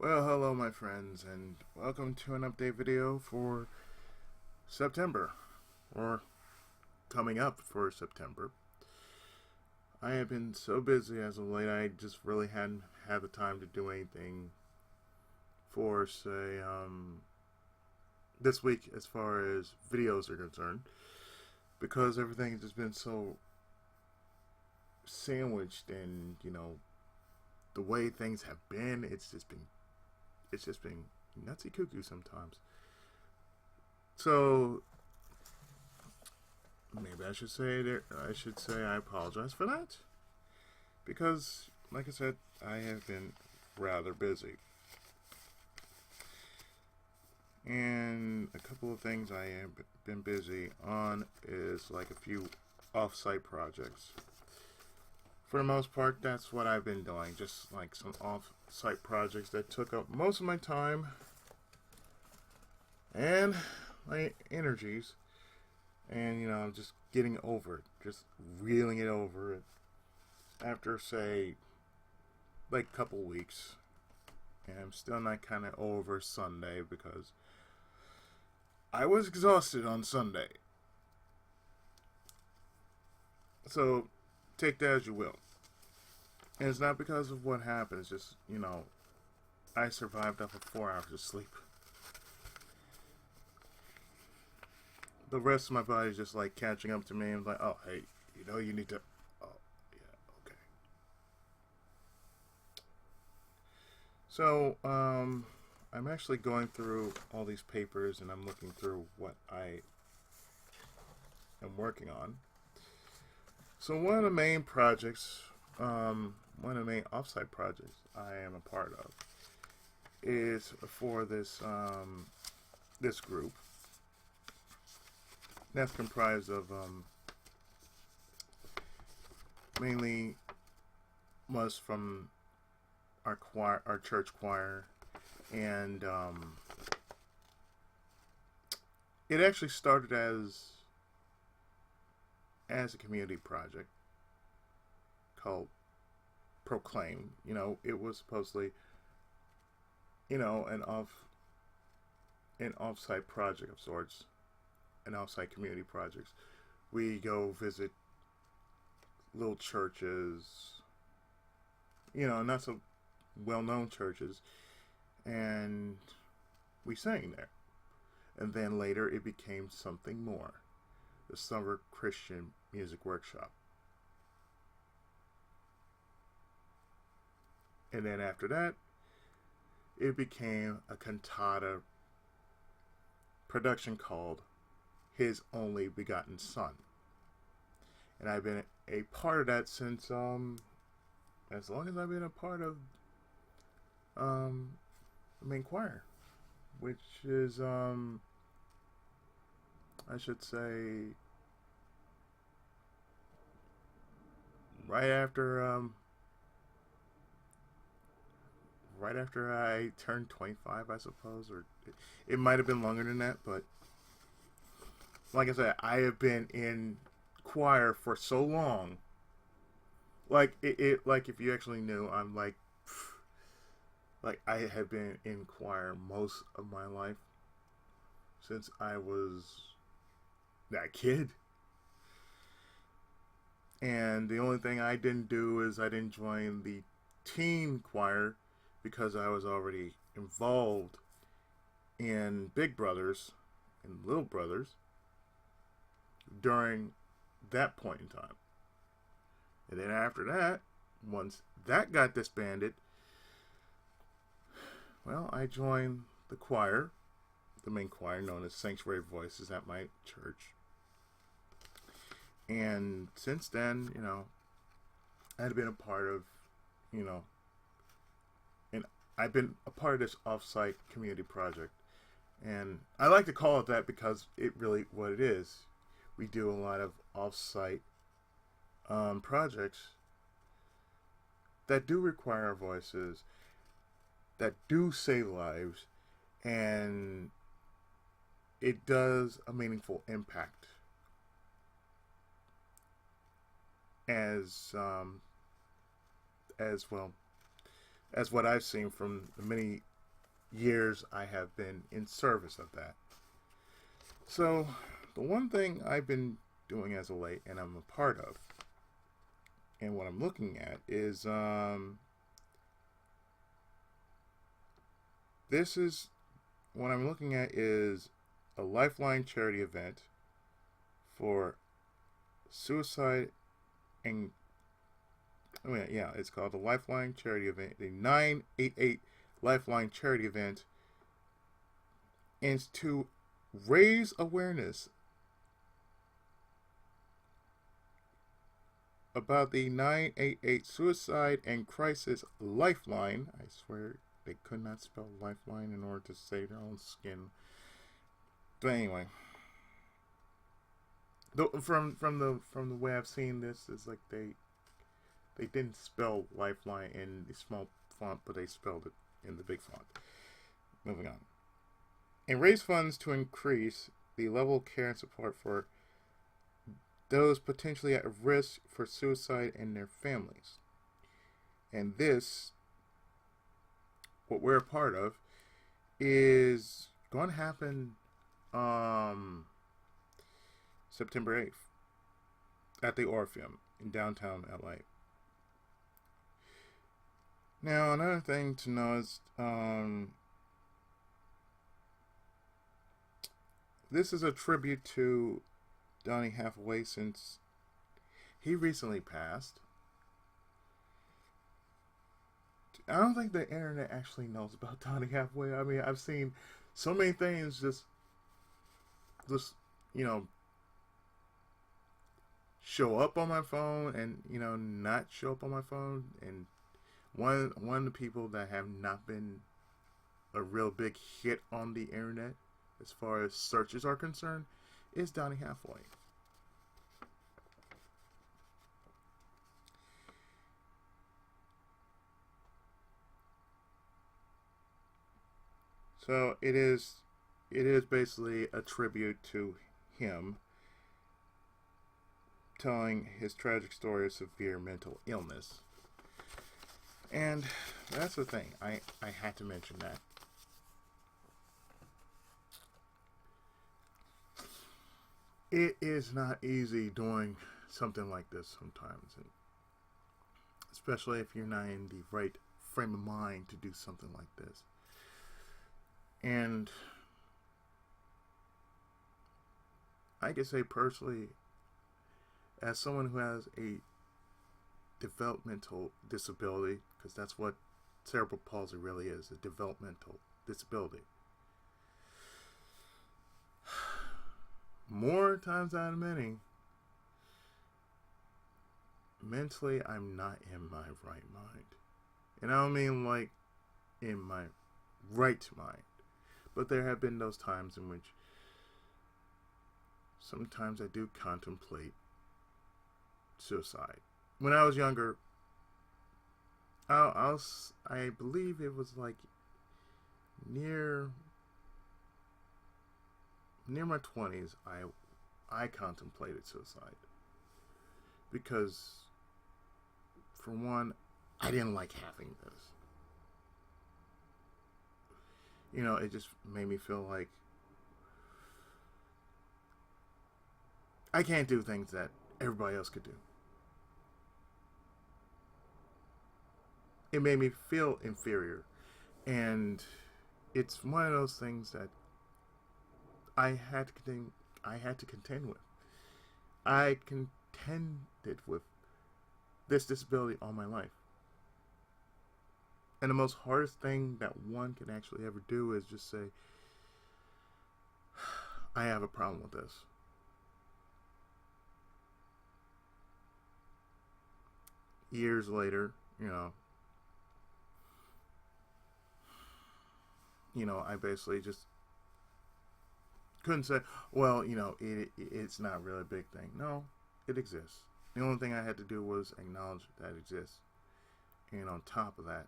Well, hello my friends, and welcome to an update video for September, or coming up for September. I have been so busy as of late, I just really hadn't had the time to do anything for, say, this week as far as videos are concerned, because everything has just been so sandwiched and, the way things have been, it's just been nutsy cuckoo sometimes. So maybe I should say I apologize for that because, like I said, I have been rather busy, and a couple of things I have been busy on is like a few off-site projects. For the most part, that's what I've been doing, just like some off-site projects that took up most of my time and my energies, and just getting over it, just reeling it over it after, say, like a couple weeks. And I'm still not kind of over Sunday because I was exhausted on Sunday. So take that as you will. And it's not because of what happened, it's just, I survived off of 4 hours of sleep. The rest of my body is just like catching up to me and like, oh, hey, you need to, oh, yeah, okay. So, I'm actually going through all these papers and I'm looking through what I am working on. So one of the main projects, one of the main offsite projects I am a part of is for this this group that's comprised of mainly was from our church choir, and it actually started as a community project called Proclaim. It was supposedly, an offsite project of sorts, an offsite community projects. We go visit little churches, not so well-known churches, and we sang there. And then later it became something more, the Summer Christian Music Workshop. And then after that, it became a cantata production called His Only Begotten Son. And I've been a part of that since, as long as I've been a part of the main choir, which is, I should say, right after, right after I turned 25, I suppose, or it might have been longer than that, but like I said, I have been in choir for so long. Like like if you actually knew, I'm like I have been in choir most of my life since I was that kid. And the only thing I didn't do is I didn't join the teen choir because I was already involved in Big Brothers and Little Brothers during that point in time. And then after that, once that got disbanded, well, I joined the choir, the main choir known as Sanctuary Voices at my church. And since then, I've been a part of, and I've been a part of this offsite community project. And I like to call it that because it really what it is. We do a lot of offsite projects that do require our voices, that do save lives, and it does a meaningful impact as well as what I've seen from the many years I have been in service of that. So, the one thing I've been doing as of late, and I'm a part of, and what I'm looking at is this is what I'm looking at is a Lifeline charity event for suicide and yeah, it's called the Lifeline charity event, the 988 Lifeline charity event, and it's to raise awareness about the 988 Suicide and Crisis Lifeline. I swear they could not spell lifeline in order to save their own skin. But anyway, from the way I've seen this, is like they didn't spell lifeline in the small font, but they spelled it in the big font. Moving on. And raise funds to increase the level of care and support for those potentially at risk for suicide and their families. And this, what we're a part of, is going to happen September 8th at the Orpheum in downtown LA. Now, another thing to know is this is a tribute to Donny Hathaway, since he recently passed. I don't think the internet actually knows about Donny Hathaway. I mean, I've seen so many things just show up on my phone and not show up on my phone. And one of the people that have not been a real big hit on the internet as far as searches are concerned is Donny Hathaway. So it is basically a tribute to him, telling his tragic story of severe mental illness. And that's the thing. I had to mention that. It is not easy doing something like this sometimes, and especially if you're not in the right frame of mind to do something like this. And I can say personally, as someone who has a developmental disability, because that's what cerebral palsy really is, a developmental disability. More times out of many, mentally I'm not in my right mind. And I don't mean like in my right mind, but there have been those times in which sometimes I do contemplate suicide. When I was younger, I believe it was like near my 20s, I contemplated suicide. Because, for one, I didn't like having this. It just made me feel like I can't do things that everybody else could do. It made me feel inferior. And it's one of those things that I had to contend with. I contended with this disability all my life. And the most hardest thing that one can actually ever do is just say, I have a problem with this. Years later, I basically just couldn't say, well, it's not really a big thing. No, it exists. The only thing I had to do was acknowledge that it exists. And on top of that,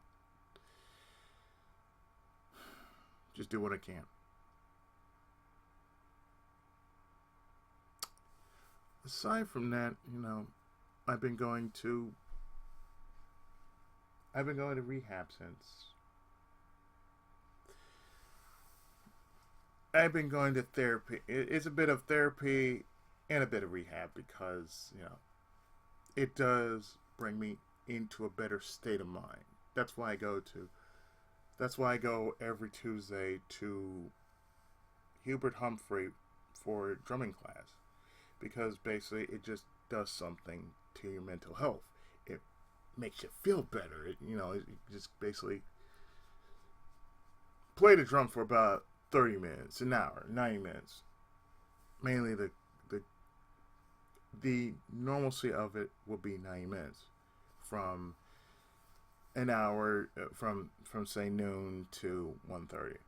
just do what I can. Aside from that, I've been going to rehab since I've been going to therapy. It's a bit of therapy and a bit of rehab because, it does bring me into a better state of mind. That's why I go to that's why I go every Tuesday to Hubert Humphrey for drumming class, because basically it just does something to your mental health. It makes you feel better. It just basically play the drum for about 30 minutes, an hour, 90 minutes. Mainly the the normalcy of it will be 90 minutes from an hour from say noon to 1:30.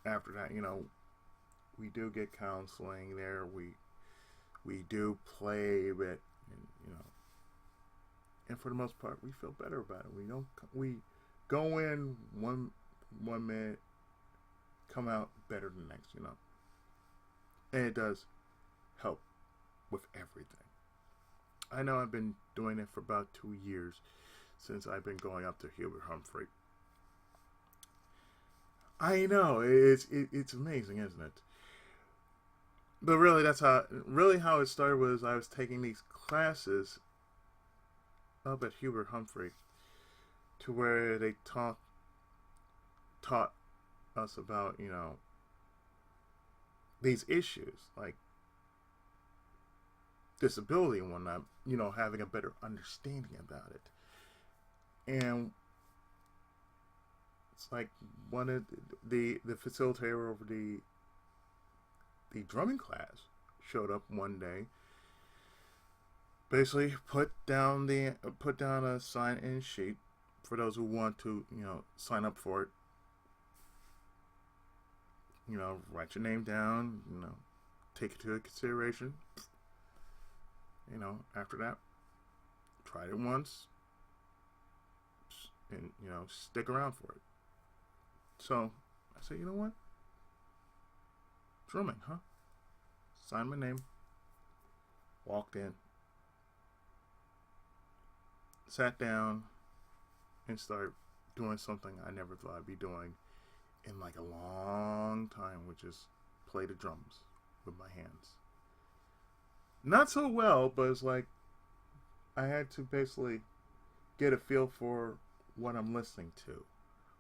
After that, we do get counseling there. We do play a bit, and for the most part, we feel better about it. We go in one minute, come out better than the next, and it does help with everything. I know I've been doing it for about 2 years since I've been going up to Hubert Humphrey. I know it's amazing, isn't it? But really, that's how it started. Was I was taking these classes up at Hubert Humphrey, to where they taught us about these issues like disability and whatnot. Having a better understanding about it, and it's like one of the facilitator over the drumming class showed up one day. Basically, put down a sign-in sheet for those who want to sign up for it. Write your name down. Take it into consideration. After that, tried it once, and stick around for it. So I said, you know what? Drumming, huh? Signed my name. Walked in. Sat down and started doing something I never thought I'd be doing in like a long time, which is play the drums with my hands. Not so well, but it's like I had to basically get a feel for what I'm listening to,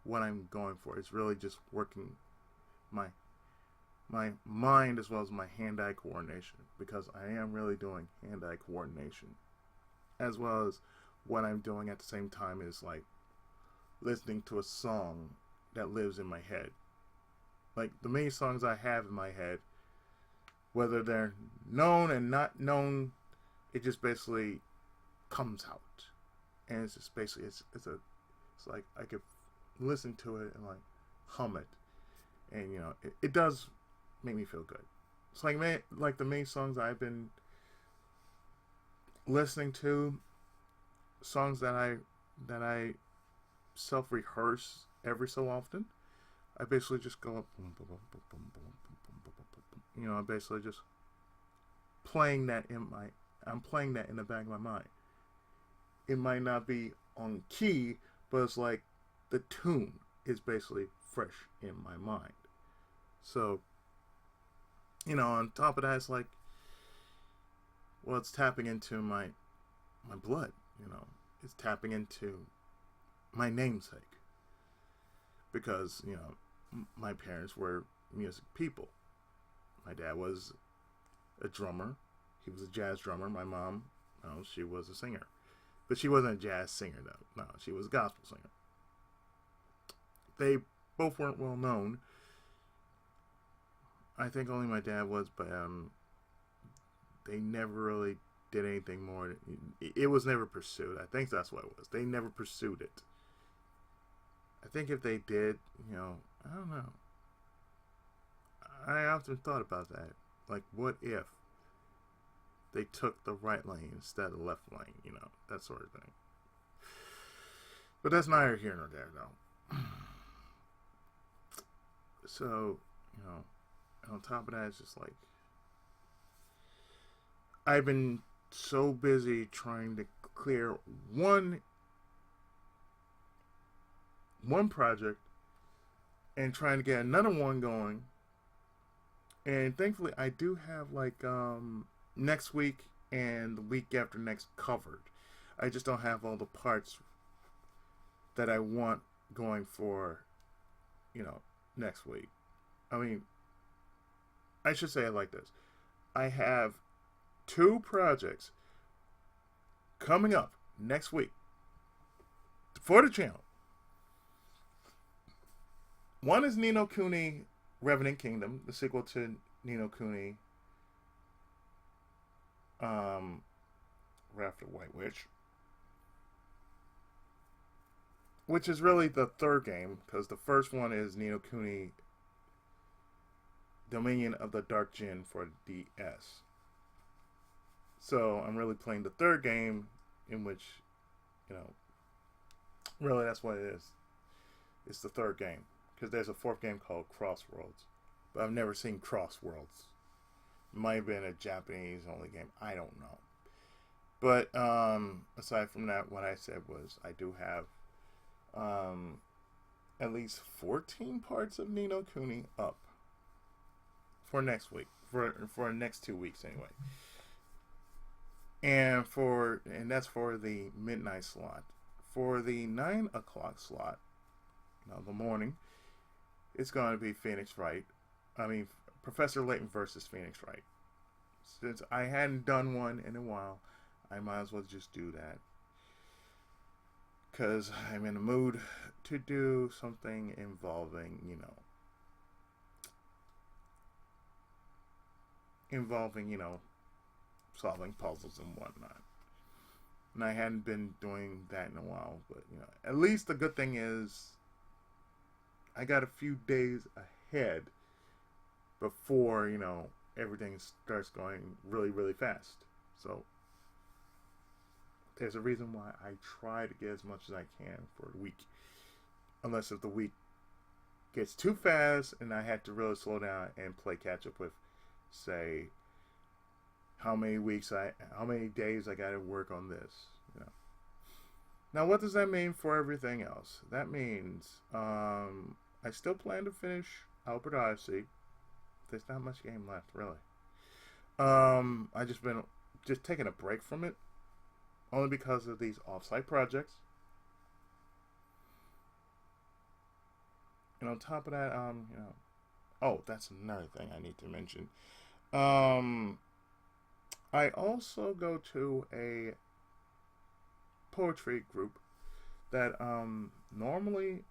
what I'm going for. It's really just working my mind as well as my hand-eye coordination, because I am really doing hand-eye coordination, as well as what I'm doing at the same time is like listening to a song that lives in my head. Like the many songs I have in my head, whether they're known and not known, it just basically comes out, and it's just basically it's like I could listen to it and like hum it, and it does make me feel good. It's like the main songs I've been listening to, songs that I self rehearse every so often. I basically just go up, I'm basically just playing that I'm playing that in the back of my mind. It might not be on key, but it's like the tune is basically fresh in my mind. So, on top of that, it's like, well, it's tapping into my blood, it's tapping into my namesake. Because, my parents were music people. My dad was a drummer. He was a jazz drummer. My mom, she was a singer. But she wasn't a jazz singer, though. No, she was a gospel singer. They both weren't well known. I think only my dad was, but they never really did anything more. It was never pursued. I think that's what it was. They never pursued it. I think if they did, I don't know. I often thought about that. Like, what if they took the right lane instead of the left lane, that sort of thing. But that's neither here nor there, though. So, on top of that, it's just like, I've been so busy trying to clear one project and trying to get another one going And thankfully, I do have like next week and the week after next covered. I just don't have all the parts that I want going for, next week. I mean, I should say it like this. I have 2 projects coming up next week for the channel. One is Ni no Kuni Revenant Kingdom, the sequel to Ni no Kuni Wrath of White Witch, which is really the third game, because the first one is Ni no Kuni Dominion of the Dark Djinn for DS. So I'm really playing the third game, in which, really that's what it is. It's the third game, because there's a fourth game called Crossworlds, but I've never seen Crossworlds. It might have been a Japanese only game. I don't know. But aside from that, what I said was I do have at least 14 parts of Ni no Kuni up for next week, for the next 2 weeks anyway. And that's for the midnight slot. For the 9 o'clock slot, the morning, it's going to be Phoenix Wright. Professor Layton versus Phoenix Wright. Since I hadn't done one in a while, I might as well just do that. Because I'm in the mood to do something involving, solving puzzles and whatnot. And I hadn't been doing that in a while, but, at least the good thing is I got a few days ahead before, everything starts going really, really fast. So there's a reason why I try to get as much as I can for a week. Unless if the week gets too fast and I had to really slow down and play catch up with, say, how many days I got to work on this. Now, what does that mean for everything else? That means I still plan to finish Albert Odyssey. There's not much game left, really. I just been taking a break from it, only because of these off-site projects. And on top of that, oh, that's another thing I need to mention. I also go to a poetry group that normally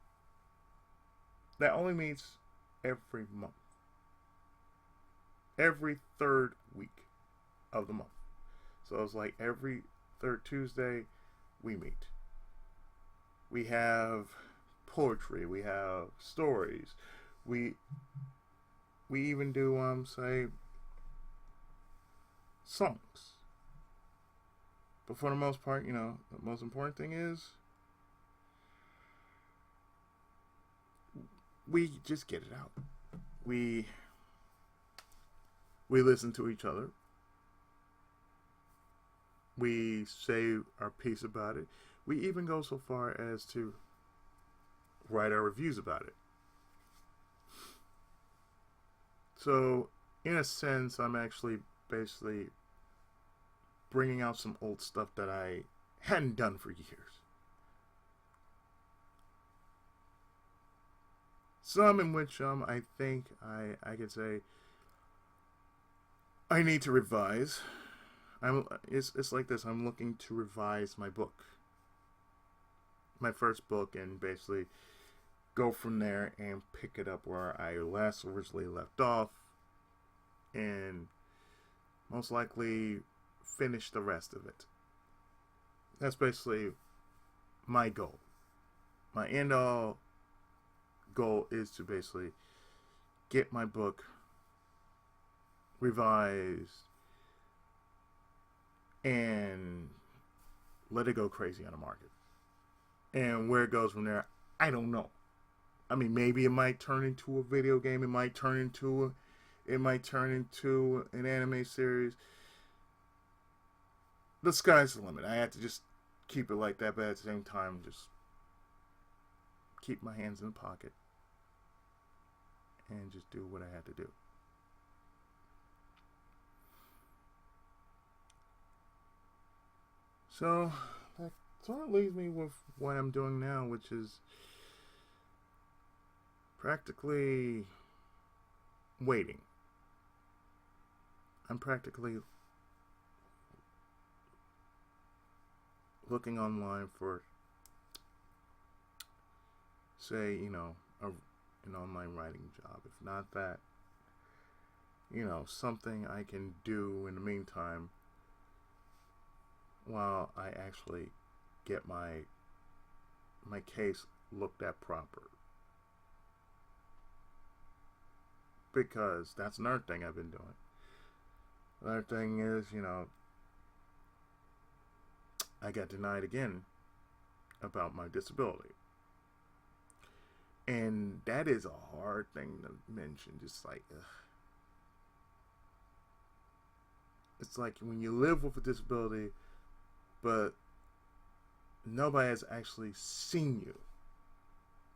that only meets every month. Every third week of the month. So it's like every third Tuesday we meet. We have poetry, we have stories. We even do say songs. But for the most part, the most important thing is we just get it out. We listen to each other. We say our piece about it. We even go so far as to write our reviews about it. So, in a sense, I'm actually basically bringing out some old stuff that I hadn't done for years. Some in which I think I could say I need to revise. It's like this. I'm looking to revise my book, my first book, and basically go from there and pick it up where I last originally left off, and most likely finish the rest of it. That's basically my goal. My end all goal is to basically get my book revised and let it go crazy on the market. And where it goes from there, I don't know. Maybe it might turn into a video game. It might turn into an anime series. The sky's the limit. I have to just keep it like that, but at the same time, just keep my hands in the pocket and just do what I have to do. So that sort of leaves me with what I'm doing now, which is practically waiting. I'm practically looking online for, say, an online writing job. If not that, something I can do in the meantime while I actually get my case looked at proper. Because that's another thing I've been doing. Another thing is, I got denied again about my disability. And that is a hard thing to mention. Just like, ugh. It's like when you live with a disability, but nobody has actually seen you.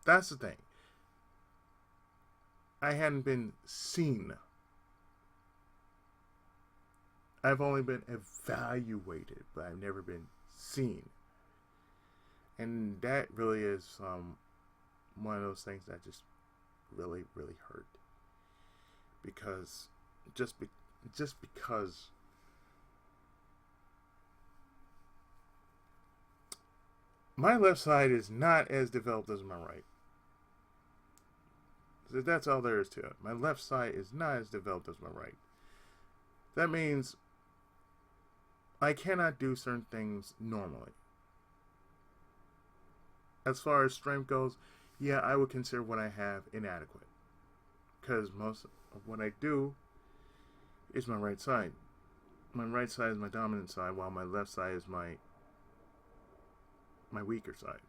That's the thing. I hadn't been seen. I've only been evaluated, but I've never been seen. And that really is one of those things that just really, really hurt. Because just because my left side is not as developed as my right. So that's all there is to it. My left side is not as developed as my right. That means I cannot do certain things normally. As far as strength goes, yeah, I would consider what I have inadequate. Because most of what I do is my right side. My right side is my dominant side, while my left side is my weaker side.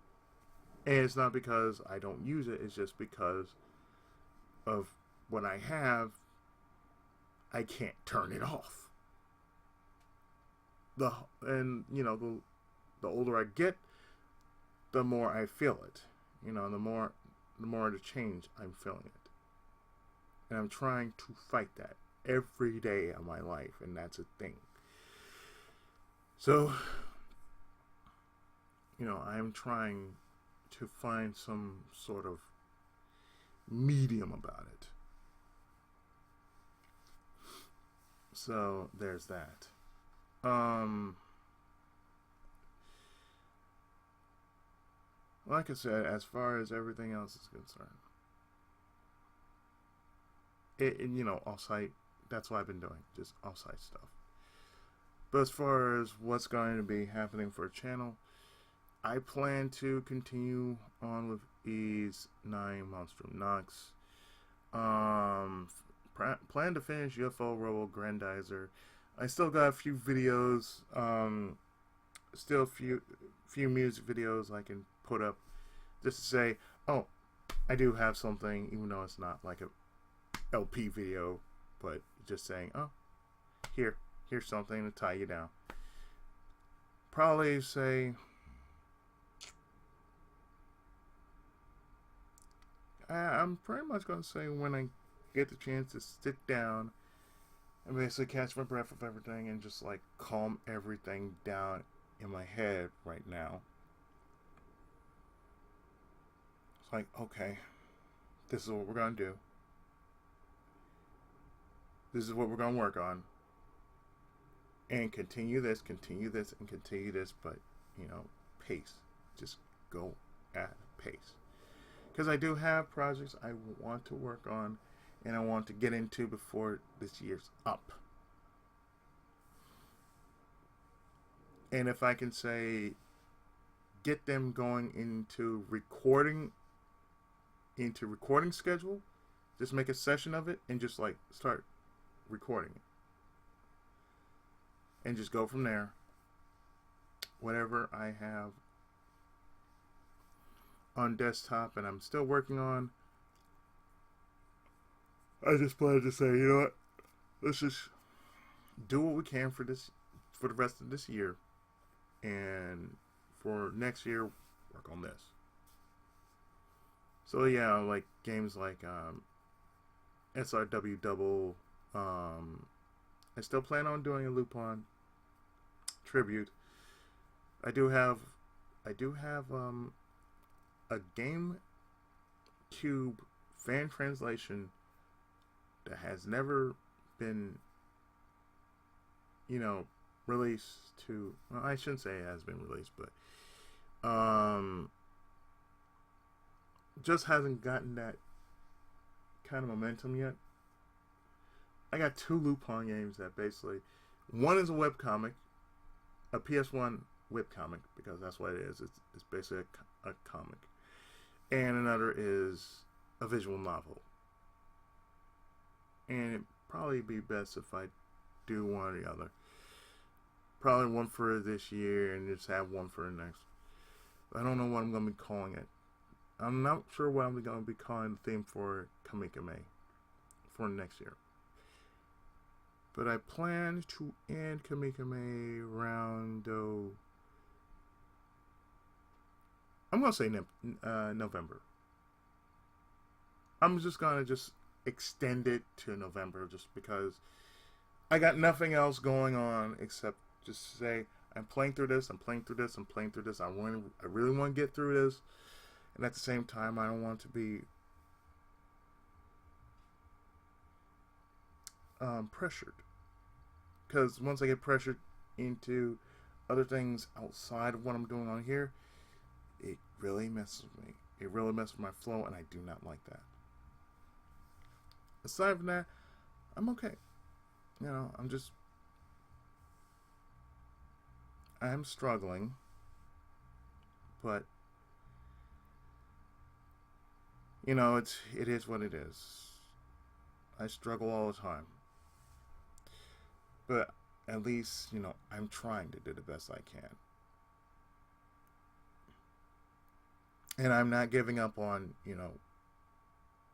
And it's not because I don't use it, it's just because of what I have, I can't turn it off. The older I get, the more I feel it. The more the change I'm feeling it. And I'm trying to fight that every day of my life, and that's a thing. So, I'm trying to find some sort of medium about it. So there's that. Like I said, as far as everything else is concerned, off-site, that's what I've been doing, just off-site stuff. But as far as what's going to be happening for a channel, I plan to continue on with E's 9 Monstrum Nox. Plan to finish UFO Robo Grandizer. I still got a few videos, still a few music videos I can put up just to say, oh, I do have something, even though it's not like a LP video, but just saying, oh, here's something to tie you down. Probably say, I'm pretty much going to say when I get the chance to sit down and basically catch my breath with everything and just like calm everything down in my head right now. It's like, okay, this is what we're going to do. This is what we're going to work on. And continue this, and continue this, but, pace. Just go at pace. Because I do have projects I want to work on and I want to get into before this year's up. And if I can say, get them going into recording schedule, just make a session of it and just like start recording it. And just go from there. Whatever I have on desktop and I'm still working on, I just planted to say, you know what, let's just do what we can for the rest of this year, and for next year work on this. So yeah, like games like SRW Double, I still plan on doing a Lupin tribute, I do have a GameCube fan translation that has never been, released to. Well, I shouldn't say it has been released, but just hasn't gotten that kind of momentum yet. I got 2 Lupin games that basically, one is a webcomic, a PS1 webcomic, because that's what it is. It's basically a comic, and another is a visual novel. And it'd probably be best if I do one or the other. Probably one for this year and just have one for the next. I don't know what I'm going to be calling it. I'm not sure what I'm going to be calling the theme for Kamikame for next year. But I plan to end Kamikame around, I'm going to say November. I'm just going to extend it to November just because I got nothing else going on except just say I'm playing through this, I'm playing through this, I'm playing through this. I really want to get through this, and at the same time I don't want to be pressured, because once I get pressured into other things outside of what I'm doing on here, it really messes with me. It really messes with my flow, and I do not like that. Aside from that, I'm okay. I'm struggling, but it is what it is. I struggle all the time, but at least I'm trying to do the best I can, and I'm not giving up on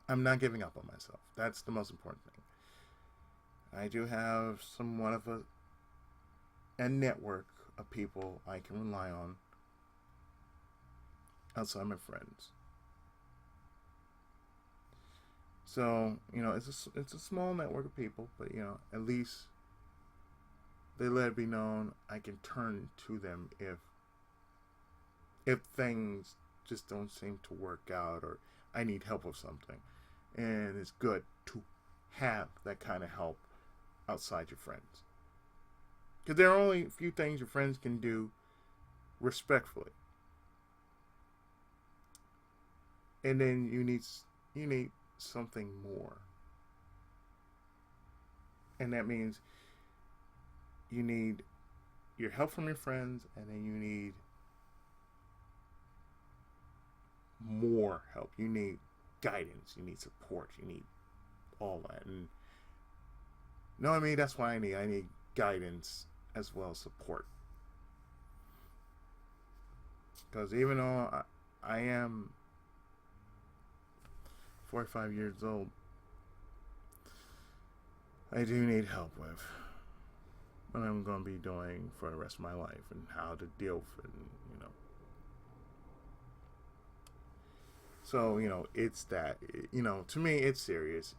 I'm not giving up on myself. That's the most important thing. I do have somewhat of a network of people I can rely on outside my friends. So, it's a small network of people, but at least they let it be known I can turn to them if things just don't seem to work out or I need help with something. And it's good to have that kind of help outside your friends, because there are only a few things your friends can do respectfully, and then you need something more, and that means you need your help from your friends, and then you need more help. You need guidance, you need support, you need all that. And that's what I need guidance as well as support, because even though I am 45 years old, I do need help with what I'm going to be doing for the rest of my life and how to deal with it, So, it's that, to me, it's serious.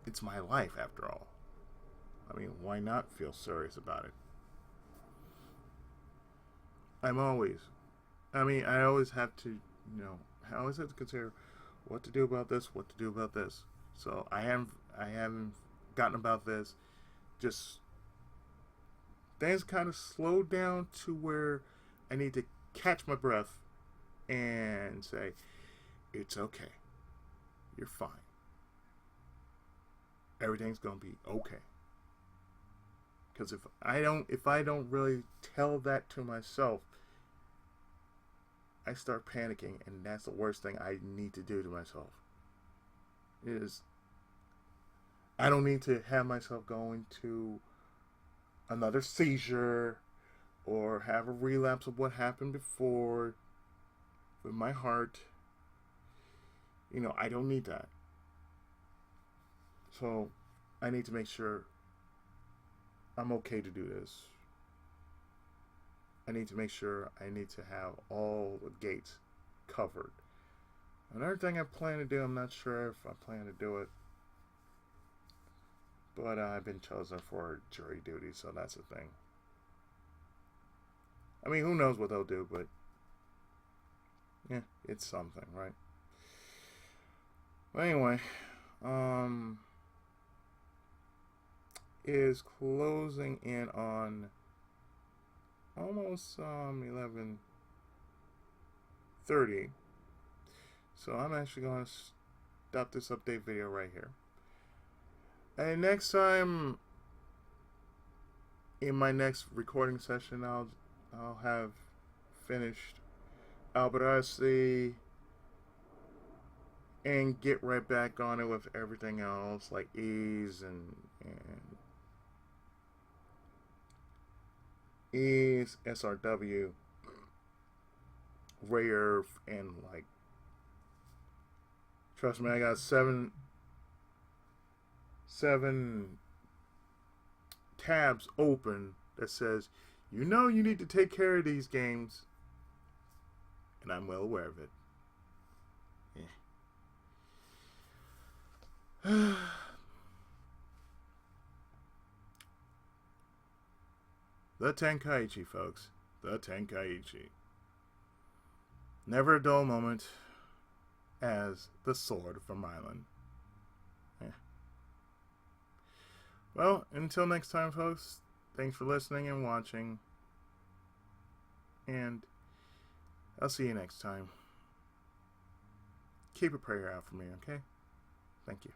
It's my life after all. Why not feel serious about it? I always have to, I always have to consider what to do about this, what to do about this. So I haven't gotten about this. Just things kind of slowed down to where I need to catch my breath and say, it's okay. You're fine. Everything's going to be okay. Because if I don't really tell that to myself, I start panicking, and that's the worst thing I need to do to myself. I don't need to have myself go into another seizure or have a relapse of what happened before with my heart. I don't need that. So I need to make sure I'm okay to do this. I need to make sure I need to have all the gates covered. Another thing I plan to do, I'm not sure if I plan to do it, but I've been chosen for jury duty, so that's a thing. I mean, who knows what they'll do, but yeah, it's something, right? But anyway, is closing in on almost 11:30. So I'm actually going to stop this update video right here. And next time, in my next recording session, I'll have finished Albert Odyssey and get right back on it with everything else, like Ease and Ease, SRW, Ray Earth, and like, trust me, I got seven tabs open that says, you know, you need to take care of these games, and I'm well aware of it. Yeah. The Tenkaichi, folks. The Tenkaichi. Never a dull moment as the Sword from Island. Yeah. Well, until next time, folks, thanks for listening and watching. And I'll see you next time. Keep a prayer out for me, okay? Thank you.